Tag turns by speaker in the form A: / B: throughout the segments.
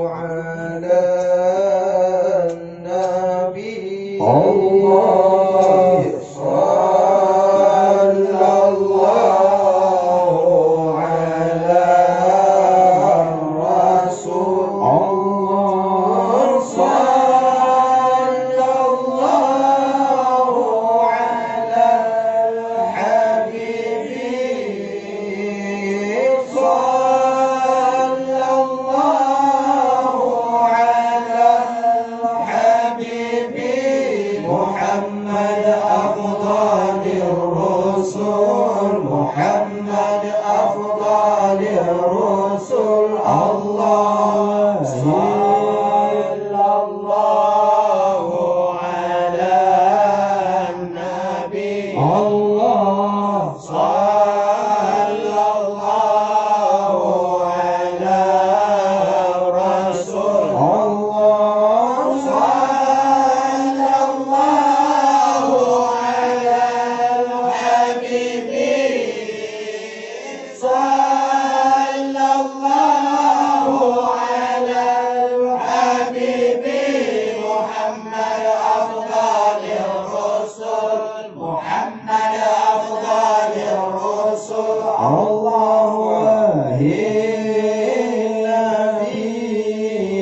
A: على النبي
B: الله
A: صلى الله على الرسول
B: الله
A: صلى الله على الحبيب صلى الله على الحبيب محمد أفضل الرسل محمد أفضل الرسل الله صلى الله على النبي
B: الله
A: صلى الله على الرسول
B: الله
A: صلى الله على الحبيب صلى الله على الحبيب محمد أفضل الرسل محمد أفضل الرسل
B: Allah wahai Nabi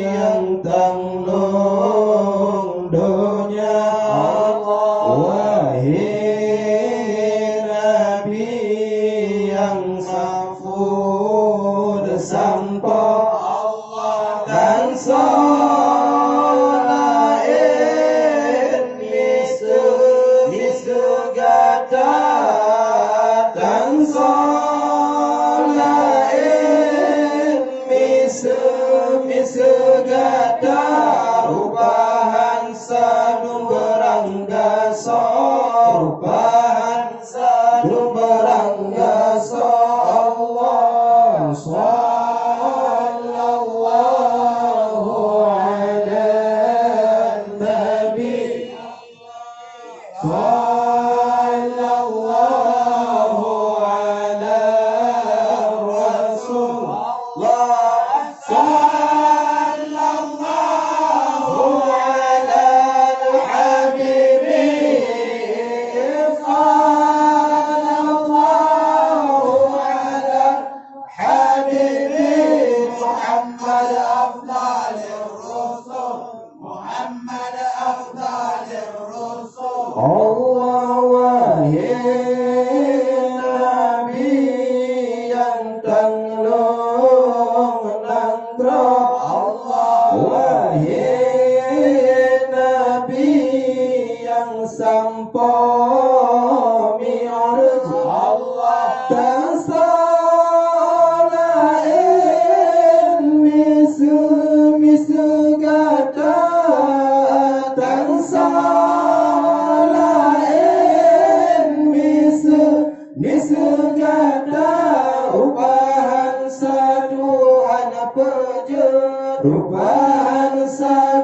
B: yang tanggung dunia wahai Nabi yang safud sampai
A: Allah
B: dan solain misugata dan solain misugata rupahan sadung beranggaso rupahan sadung beranggaso Allah sallallahu ala nabi sallallahu ala rasulullah sallallahu ala habibi sallallahu ala habibi
A: محمد أفضل الرسل محمد أفضل الرسل
B: Allah wahai Nabi yang tanggung nandro
A: Allah
B: wahai Nabi yang sampo mi'raj
A: Allah
B: dan solain misu gata dan solain misu gata rupahan satu anak peje rupahan satu